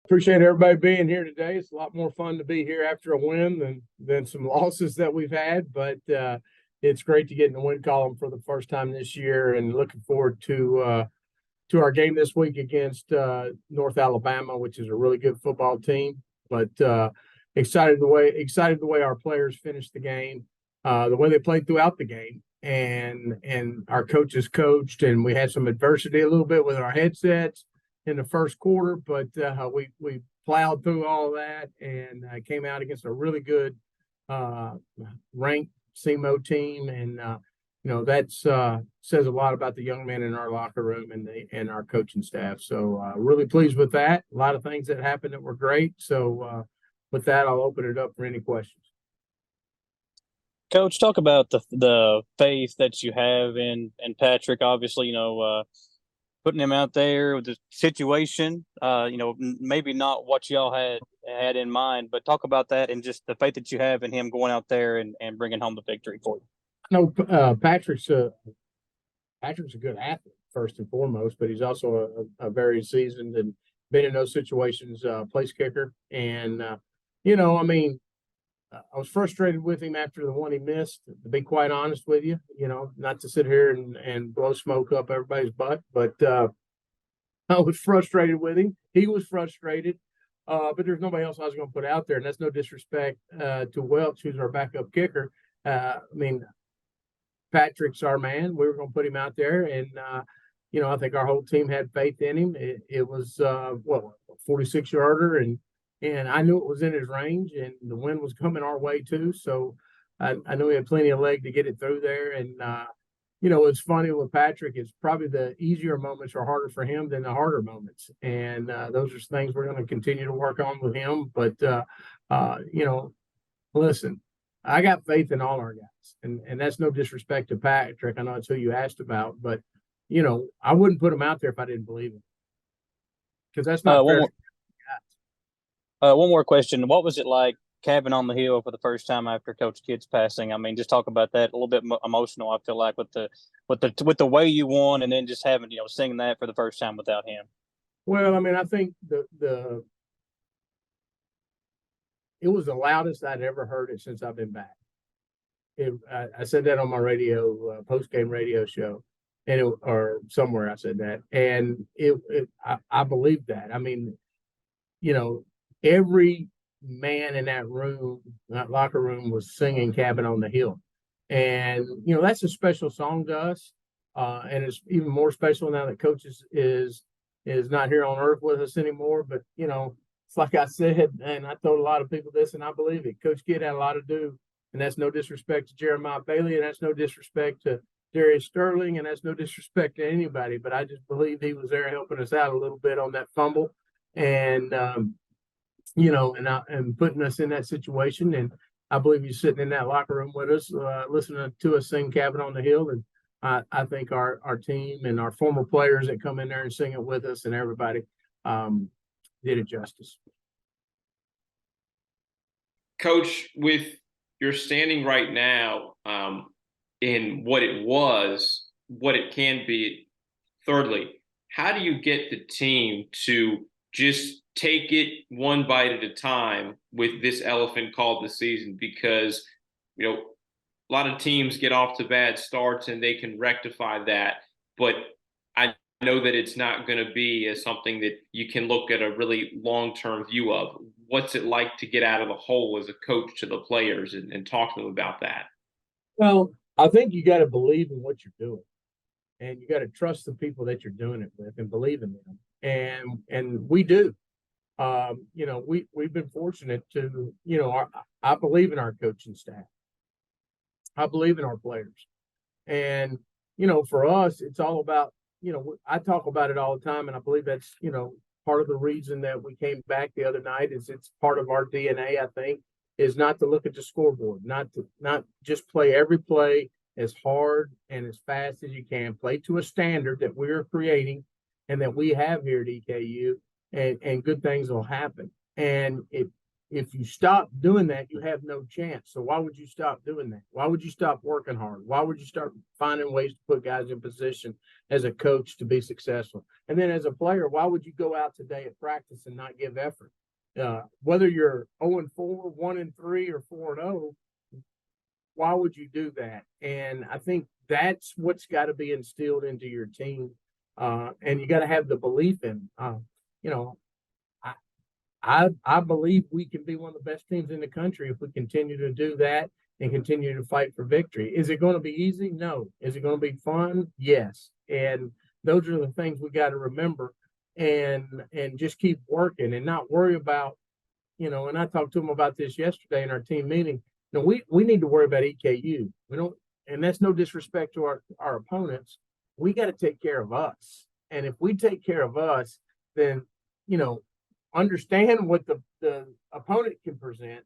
Appreciate everybody being here today. It's a lot more fun to be here after a win than some losses that we've had, but it's great to get in the win column for the first time this year, and looking forward to our game this week against North Alabama, which is a really good football team. But excited the way our players finished the game, the way they played throughout the game, and our coaches coached, and we had some adversity a little bit with our headsets in the first quarter, but we plowed through all that and came out against a really good ranked SEMO team, and that says a lot about the young men in our locker room and our coaching staff. So really pleased with that. A lot of things that happened that were great. So with that, I'll open it up for any questions. Coach, talk about the faith that you have in Patrick. Obviously, putting him out there with the situation, maybe not what y'all had in mind, but talk about that and just the faith that you have in him going out there and bringing home the victory for you. No, Patrick's a good athlete first and foremost, but he's also a very seasoned and been in those situations, place kicker. And, I was frustrated with him after the one he missed, to be quite honest with you, not to sit here and blow smoke up everybody's butt, but I was frustrated with him. He was frustrated, but there's nobody else I was going to put out there. And that's no disrespect to Walt, who's our backup kicker. Patrick's our man. We were going to put him out there, and I think our whole team had faith in him. It was 46-yarder, and I knew it was in his range, and the wind was coming our way too. So I knew he had plenty of leg to get it through there. And it's funny with Patrick. It's probably the easier moments are harder for him than the harder moments, and those are things we're going to continue to work on with him. But listen, I got faith in all our guys, and that's no disrespect to Patrick. I know that's who you asked about, but I wouldn't put him out there if I didn't believe him, because that's not fair. One more question. What was it like cabin on the hill for the first time after Coach Kidd's passing? I mean, just talk about that. A little bit emotional, I feel like, with the way you won, and then just having singing that for the first time without him. Well, I think it was the loudest I'd ever heard it since I've been back. I said that on my radio post-game radio show, or somewhere I said that, and I believe that. Every man in that room, that locker room, was singing "Cabin on the Hill," and that's a special song to us, and it's even more special now that Coach is not here on earth with us anymore. But it's like I said, and I told a lot of people this, and I believe it. Coach Kidd had a lot to do, and that's no disrespect to Jeremiah Bailey, and that's no disrespect to Darius Sterling, and that's no disrespect to anybody. But I just believe he was there helping us out a little bit on that fumble, and and putting us in that situation. And I believe he's sitting in that locker room with us, listening to us sing "Cabin on the Hill." And I think our team and our former players that come in there and sing it with us, and everybody did it justice. Coach, with your standing right now in what it was, what it can be, thirdly, how do you get the team to just take it one bite at a time with this elephant called the season? Because, a lot of teams get off to bad starts and they can rectify that. But I know that it's not going to be as something that you can look at a really long-term view of. What's it like to get out of the hole as a coach to the players and talk to them about that? Well, I think you got to believe in what you're doing, and you got to trust the people that you're doing it with and believe in them. And we do. We've been fortunate to, I believe in our coaching staff. I believe in our players. And, for us, it's all about, I talk about it all the time, and I believe that's, part of the reason that we came back the other night is it's part of our DNA, I think, is not to look at the scoreboard, not just play every play as hard and as fast as you can, play to a standard that we're creating and that we have here at EKU, and good things will happen. And if you stop doing that, you have no chance. So why would you stop doing that? Why would you stop working hard? Why would you start finding ways to put guys in position as a coach to be successful? And then as a player, why would you go out today at practice and not give effort? Whether you're 0-4, 1-3, or 4-0, why would you do that? And I think that's what's got to be instilled into your team. And you got to have the belief in, you know, I believe we can be one of the best teams in the country if we continue to do that and continue to fight for victory. Is it going to be easy? No. Is it going to be fun? Yes. And those are the things we got to remember and just keep working and not worry about, and I talked to them about this yesterday in our team meeting. We need to worry about EKU. We don't, and that's no disrespect to our opponents. We got to take care of us. And if we take care of us, then, understand what the opponent can present,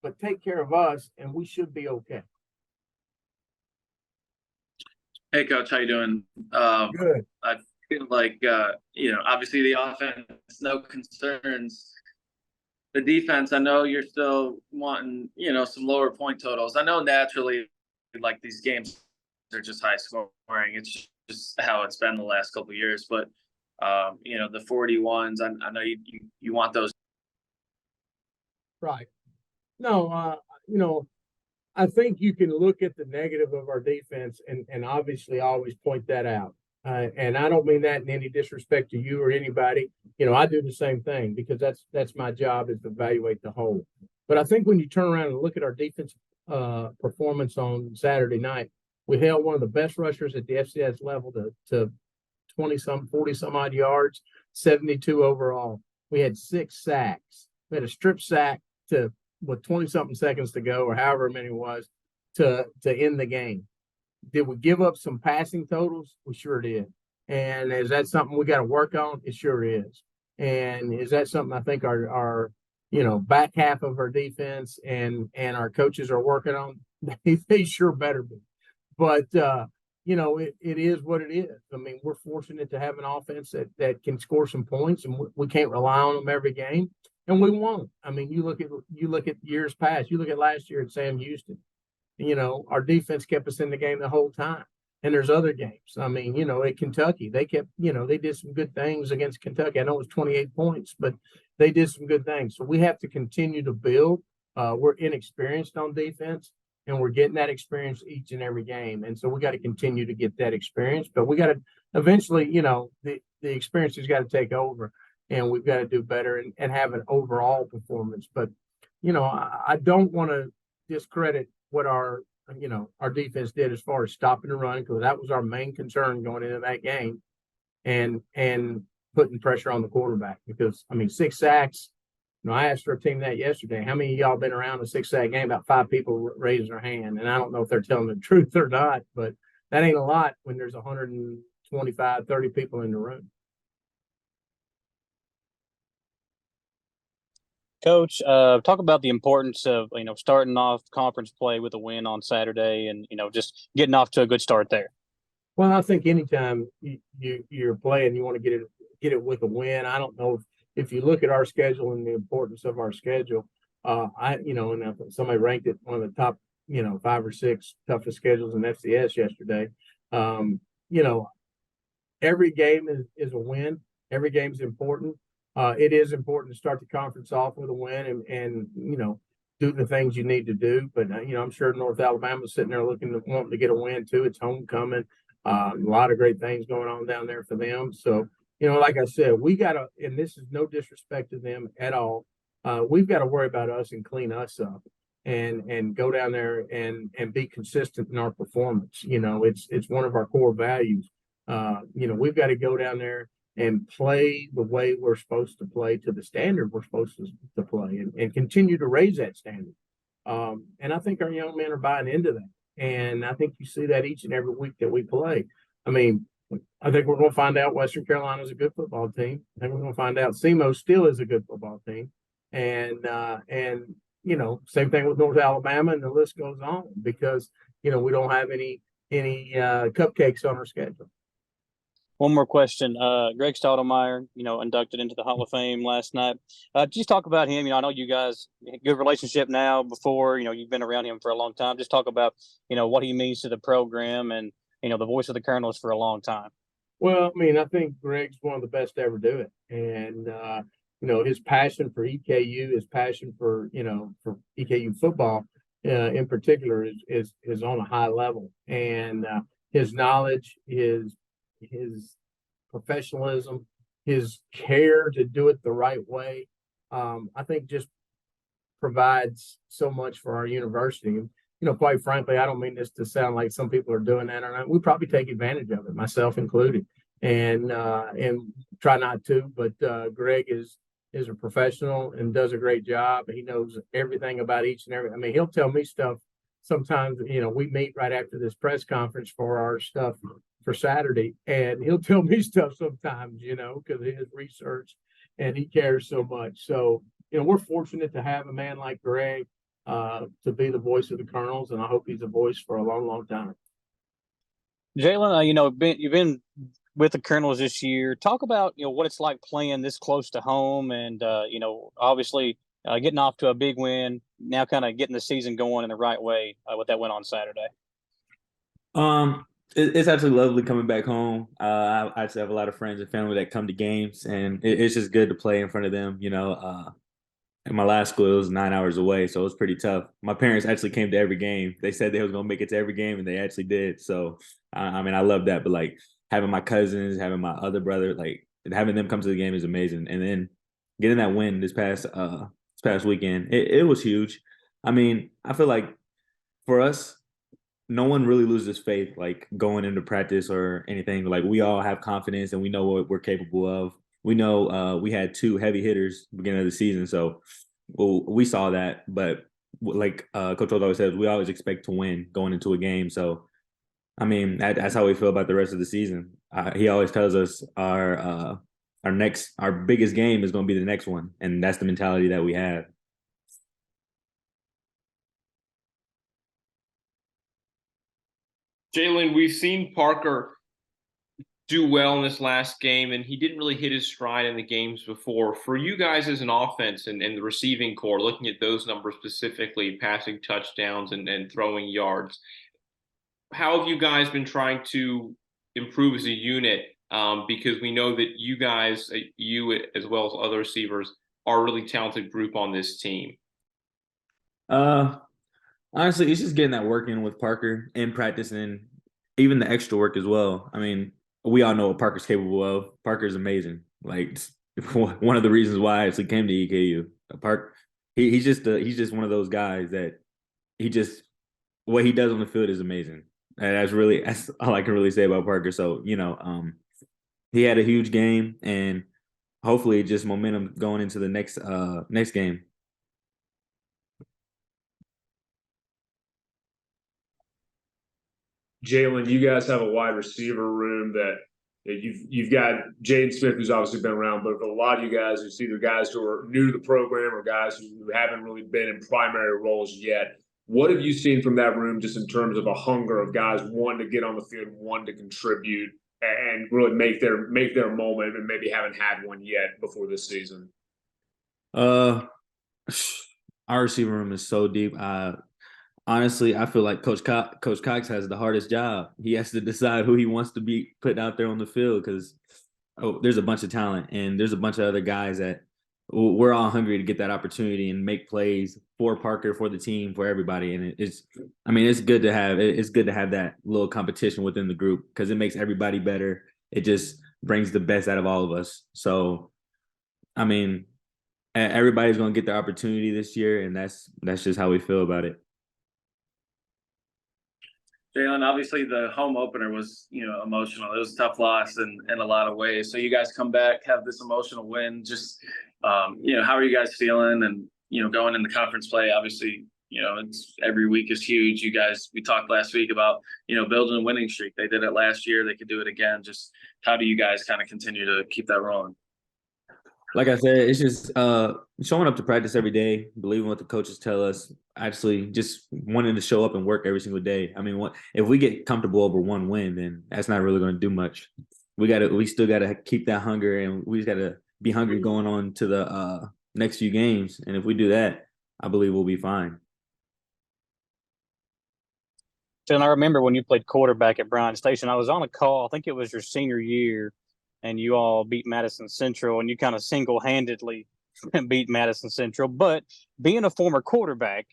but take care of us, and we should be okay. Hey, Coach, how you doing? Good. I feel like, obviously the offense, no concerns. The defense, I know you're still wanting, some lower point totals. I know naturally, like these games are just high scoring. It's just how it's been the last couple of years. But, the 41s, I know you want those. Right. No, I think you can look at the negative of our defense and obviously always point that out. And I don't mean that in any disrespect to you or anybody. I do the same thing because that's my job, is to evaluate the whole. But I think when you turn around and look at our defense performance on Saturday night, we held one of the best rushers at the FCS level to 40 some odd yards, 72 overall. We had 6 sacks. We had a strip sack with 20 something seconds to go, or however many it was, to end the game. Did we give up some passing totals? We sure did. And is that something we got to work on? It sure is. And is that something I think our back half of our defense and our coaches are working on? They sure better be. But it is what it is. I mean, we're fortunate to have an offense that can score some points, and we can't rely on them every game, and we won't. I mean, you look at years past. You look at last year at Sam Houston. Our defense kept us in the game the whole time. And there's other games. I mean, at Kentucky, they kept, they did some good things against Kentucky. I know it was 28 points, but they did some good things. So we have to continue to build. We're inexperienced on defense, and we're getting that experience each and every game. And so we got to continue to get that experience. But we got to eventually, the experience has got to take over, and we've got to do better and have an overall performance. But, I don't want to discredit what our defense did as far as stopping the run, because that was our main concern going into that game, and putting pressure on the quarterback. Because 6 sacks. I asked our team that yesterday. How many of y'all been around a 6-sack game? About 5 people raising their hand, and I don't know if they're telling the truth or not, but that ain't a lot when there's 125, 30 people in the room. Coach, talk about the importance of, starting off conference play with a win on Saturday and, just getting off to a good start there. Well, I think anytime you're playing, you want to get it with a win. I don't know if you look at our schedule and the importance of our schedule, and somebody ranked it one of the top, 5 or 6 toughest schedules in FCS yesterday. Every game is a win. Every game is important. It is important to start the conference off with a win and do the things you need to do. But, I'm sure North Alabama's sitting there wanting to get a win too. It's homecoming. A lot of great things going on down there for them. So, like I said, we got to, and this is no disrespect to them at all. We've got to worry about us and clean us up and go down there and be consistent in our performance. It's one of our core values. We've got to go down there and play the way we're supposed to play, to the standard we're supposed to play, and continue to raise that standard. And I think our young men are buying into that. And I think you see that each and every week that we play. I think we're going to find out Western Carolina is a good football team. I think we're going to find out SEMO still is a good football team. And same thing with North Alabama, and the list goes on, because, we don't have any cupcakes on our schedule. One more question. Greg Stoudemire, inducted into the Hall of Fame last night. Just talk about him. I know you guys good relationship now. Before, you've been around him for a long time. Just talk about, what he means to the program and, the voice of the Colonels for a long time. Well, I mean, I think Greg's one of the best to ever do it. And, his passion for EKU, his passion for EKU football in particular is on a high level. And his knowledge, his professionalism, his care to do it the right way, I think just provides so much for our university. Quite frankly, I don't mean this to sound like some people are doing that or not. We probably take advantage of it, myself included, and try not to. But Greg is a professional and does a great job. He knows everything about each and every. I mean, he'll tell me stuff sometimes. We meet right after this press conference for our stuff for Saturday, and he'll tell me stuff sometimes, because of his research, and he cares so much. So, we're fortunate to have a man like Greg to be the voice of the Colonels, and I hope he's a voice for a long, long time. Jalen, you've been with the Colonels this year. Talk about what it's like playing this close to home, and obviously getting off to a big win. Now, kind of getting the season going in the right way with that win on Saturday. It's absolutely lovely coming back home. I actually have a lot of friends and family that come to games, and it's just good to play in front of them. In my last school, it was 9 hours away, so it was pretty tough. My parents actually came to every game. They said they was gonna make it to every game, and they actually did. So, I mean, I love that. But like having my cousins, having my other brother, like having them come to the game is amazing. And then getting that win this past weekend, it was huge. I mean, I feel like for us, no one really loses faith, like going into practice or anything. Like we all have confidence and we know what we're capable of. We know we had 2 heavy hitters beginning of the season, so we saw that. But like Coach Walt always says, we always expect to win going into a game. So, I mean, that's how we feel about the rest of the season. He always tells us our biggest game is going to be the next one, and that's the mentality that we have. Jalen, we've seen Parker do well in this last game, and he didn't really hit his stride in the games before. For you guys as an offense and the receiving core, looking at those numbers specifically, passing touchdowns and throwing yards, how have you guys been trying to improve as a unit? Because we know that you guys, you as well as other receivers, are a really talented group on this team. Honestly, it's just getting that work in with Parker in practice and even the extra work as well. I mean, we all know what Parker's capable of. Parker's amazing. Like one of the reasons why I actually came to EKU. He's just one of those guys that what he does on the field is amazing. And that's all I can really say about Parker. So, he had a huge game, and hopefully just momentum going into the next game. Jalen, you guys have a wide receiver room that you've got Jaden Smith, who's obviously been around, but a lot of you guys, it's either guys who are new to the program or guys who haven't really been in primary roles yet. What have you seen from that room just in terms of a hunger of guys wanting to get on the field, wanting to contribute, and really make their moment, and maybe haven't had one yet before this season? Our receiver room is so deep. Honestly, I feel like Coach Cox has the hardest job. He has to decide who he wants to be put out there on the field because there's a bunch of talent and there's a bunch of other guys that we're all hungry to get that opportunity and make plays for Parker, for the team, for everybody. And it's good to have that little competition within the group because it makes everybody better. It just brings the best out of all of us. So, I mean, everybody's going to get their opportunity this year, and that's just how we feel about it. Jalen, obviously the home opener was, emotional. It was a tough loss in a lot of ways. So you guys come back, have this emotional win. Just, how are you guys feeling? And, going into conference play, obviously, it's every week is huge. You guys, we talked last week about, building a winning streak. They did it last year. They could do it again. Just how do you guys kind of continue to keep that rolling? Like I said, it's just showing up to practice every day, believing what the coaches tell us, actually just wanting to show up and work every single day. I mean, if we get comfortable over one win, then that's not really going to do much. we still gotta keep that hunger, and we just gotta be hungry going on to the next few games. And if we do that, I believe we'll be fine. And I remember when you played quarterback at Bryan Station, I was on a call. I think it was your senior year, and you all beat Madison Central, and you kind of single-handedly beat Madison Central. But being a former quarterback,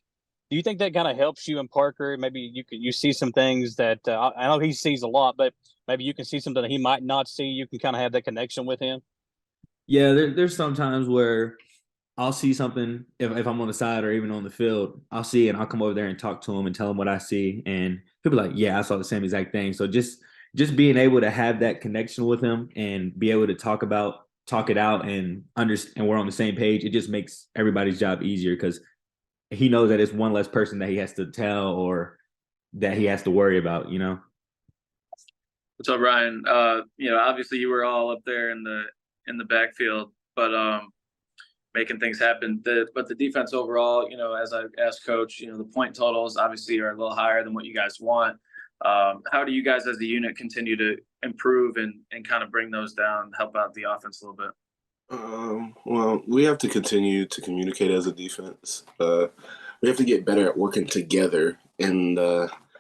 do you think that kind of helps you and Parker? Maybe you see some things that I know he sees a lot, but maybe you can see something that he might not see. You can kind of have that connection with him. Yeah, there's some times where I'll see something if I'm on the side or even on the field, I'll see it and I'll come over there and talk to him and tell him what I see. And he'll be like, yeah, I saw the same exact thing. So just being able to have that connection with him and be able to talk it out and understand, and we're on the same page, it just makes everybody's job easier because he knows that it's one less person that he has to tell or that he has to worry about, you know? What's up, Ryan? Obviously you were all up there in the backfield, but making things happen. But the defense overall, as I asked Coach, the point totals obviously are a little higher than what you guys want. How do you guys as a unit continue to improve and kind of bring those down, help out the offense a little bit? Well, we have to continue to communicate as a defense. We have to get better at working together, and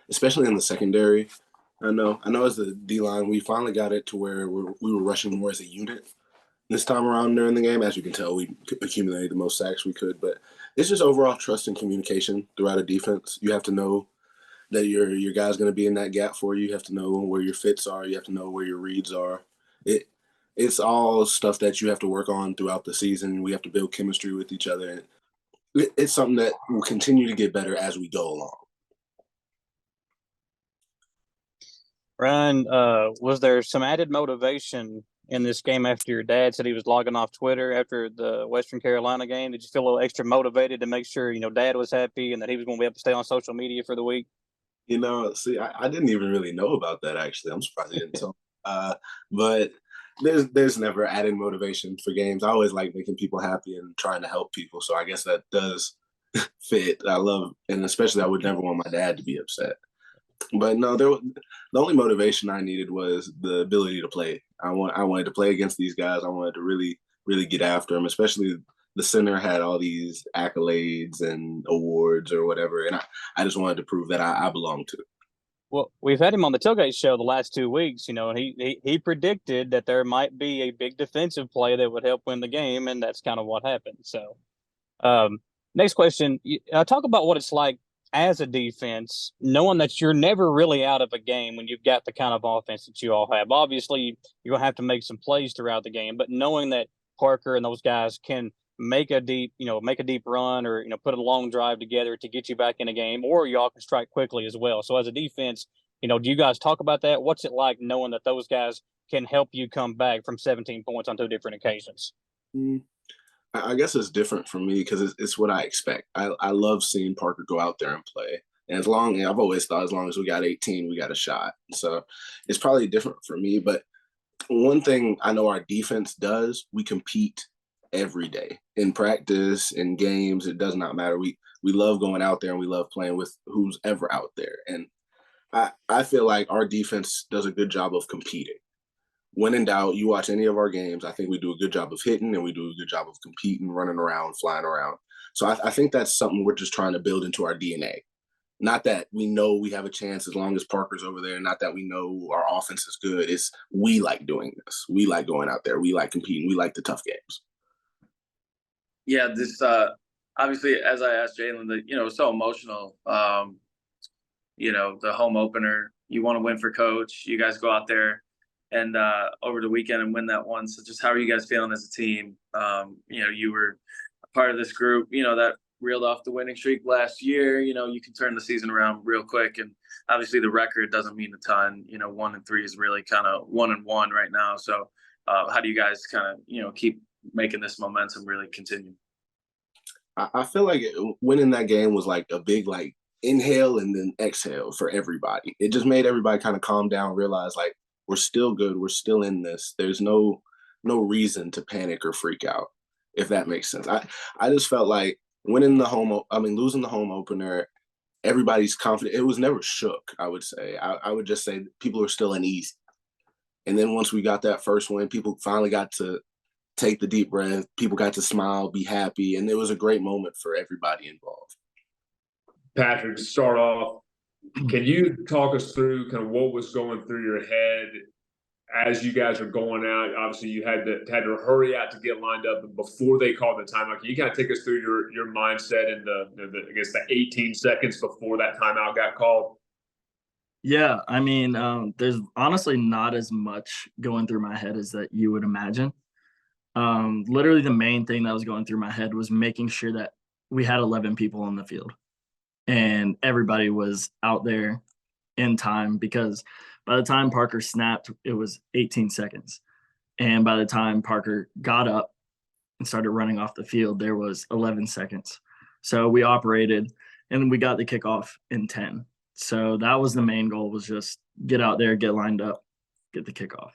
especially in the secondary. I know as the D-line, we finally got it to where we were rushing more as a unit this time around during the game. As you can tell, we accumulated the most sacks we could, but it's just overall trust and communication throughout a defense. You have to know that your guy's going to be in that gap for you. You have to know where your fits are. You have to know where your reads are. It's all stuff that you have to work on throughout the season. We have to build chemistry with each other. It's something that will continue to get better as we go along. Ryan, was there some added motivation in this game after your dad said he was logging off Twitter after the Western Carolina game? Did you feel a little extra motivated to make sure, Dad was happy and that he was going to be able to stay on social media for the week? See, I didn't even really know about that, actually. I'm surprised he didn't tell me. But there's never added motivation for games. I always like making people happy and trying to help people. So I guess that does fit. And especially I would never want my dad to be upset. But no, the only motivation I needed was the ability to play. I wanted to play against these guys. I wanted to really, really get after them, especially the center had all these accolades and awards or whatever. And I just wanted to prove that I belong to. Well, we've had him on the Tailgate Show the last 2 weeks, and he predicted that there might be a big defensive play that would help win the game, and that's kind of what happened. So, next question, talk about what it's like as a defense, knowing that you're never really out of a game when you've got the kind of offense that you all have. Obviously, you're going to have to make some plays throughout the game, but knowing that Parker and those guys can make a deep run or, put a long drive together to get you back in a game, or y'all can strike quickly as well. So as a defense, do you guys talk about that? What's it like knowing that those guys can help you come back from 17 points on 2 different occasions? I guess it's different for me because it's what I expect. I love seeing Parker go out there and play. And I've always thought as long as we got 18, we got a shot. So it's probably different for me. But one thing I know our defense does, we compete every day in practice, in games. It does not matter. We love going out there and we love playing with who's ever out there. And I feel like our defense does a good job of competing. When in doubt, you watch any of our games, I think we do a good job of hitting and we do a good job of competing, running around, flying around. So I think that's something we're just trying to build into our DNA. Not that we know we have a chance as long as Parker's over there. Not that we know our offense is good. It's we like doing this. We like going out there. We like competing. We like the tough games. Yeah, this obviously, as I asked Jalen, it was so emotional. The home opener, you want to win for Coach. You guys go out there and over the weekend and win that one. So just how are you guys feeling as a team? You were a part of this group, that reeled off the winning streak last year. You can turn the season around real quick. And obviously the record doesn't mean a ton. 1-3 is really kind of 1-1 right now. So how do you guys kind of, keep making this momentum really continue? I feel like winning that game was like a big inhale and then exhale for everybody. It just made everybody kind of calm down, realize we're still good. We're still in this. There's no reason to panic or freak out, if that makes sense. I just felt like losing the home opener, everybody's confident. It was never shook, I would say. I would just say people are still uneasy. And then once we got that first win, people finally got to take the deep breath. People got to smile, be happy, and it was a great moment for everybody involved. Patrick, to start off, can you talk us through kind of what was going through your head as you guys are going out? Obviously, you had to hurry out to get lined up before they called the timeout. Can you kind of take us through your mindset in the I guess the 18 seconds before that timeout got called? Yeah, I mean, there's honestly not as much going through my head as that you would imagine. Literally the main thing that was going through my head was making sure that we had 11 people on the field and everybody was out there in time, because by the time Parker snapped, it was 18 seconds. And by the time Parker got up and started running off the field, there was 11 seconds. So we operated and we got the kickoff in 10. So that was the main goal, was just get out there, get lined up, get the kickoff.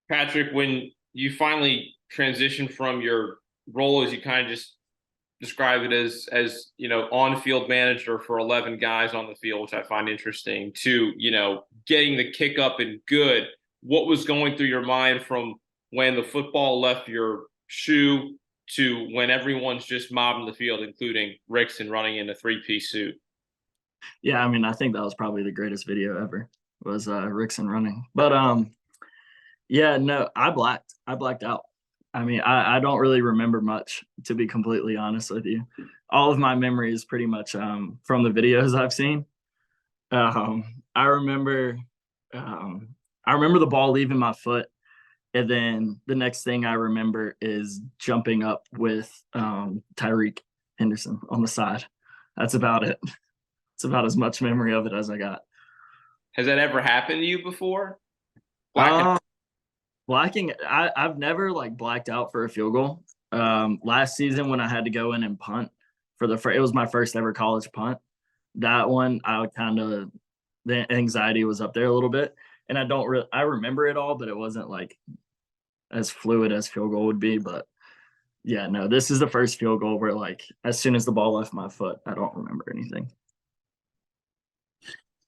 Patrick, when you finally transitioned from your role, as you kind of just describe it as on-field manager for 11 guys on the field, which I find interesting, to getting the kick up and good, what was going through your mind from when the football left your shoe to when everyone's just mobbing the field, including Rickson running in a three-piece suit? Yeah, I mean, I think that was probably the greatest video ever, was Rickson running. But yeah, no, I blacked out. I mean, I don't really remember much, to be completely honest with you. All of my memory is pretty much from the videos I've seen. I remember the ball leaving my foot, and then the next thing I remember is jumping up with Tyreek Henderson on the side. That's about it. It's about as much memory of it as I got. Has that ever happened to you before? Blacking, I've never blacked out for a field goal. Last season when I had to go in and punt it was my first ever college punt. That one, the anxiety was up there a little bit, and I remember it all, but it wasn't as fluid as field goal would be. But yeah, no, this is the first field goal where as soon as the ball left my foot, I don't remember anything.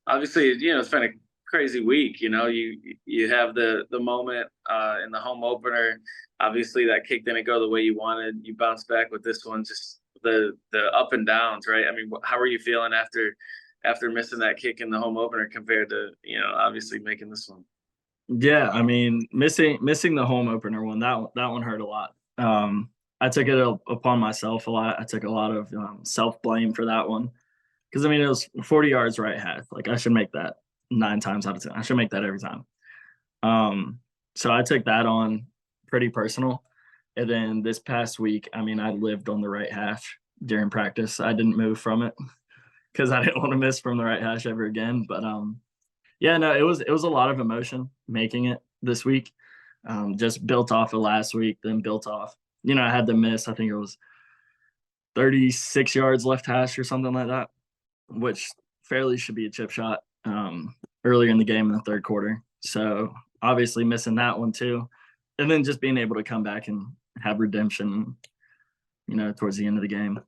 Obviously, it's been a crazy week. You have the moment in the home opener. Obviously, that kick didn't go the way you wanted. You bounce back with this one, just the up and downs, right? I mean, how are you feeling after missing that kick in the home opener compared to obviously making this one? Yeah, I mean, missing the home opener one, that one hurt a lot. I took it upon myself a lot. I took a lot of self blame for that one, because I mean, it was 40 yards right half. I should make that 9 times out of 10. I should make that every time. So I took that on pretty personal. And then this past week, I mean, I lived on the right hash during practice. I didn't move from it because I didn't want to miss from the right hash ever again. But yeah, no, it was a lot of emotion making it this week. Just built off of last week, then built off. I had to miss, I think it was 36 yards left hash or something like that, which fairly should be a chip shot earlier in the game in the third quarter. So obviously missing that one too. And then just being able to come back and have redemption, towards the end of the game.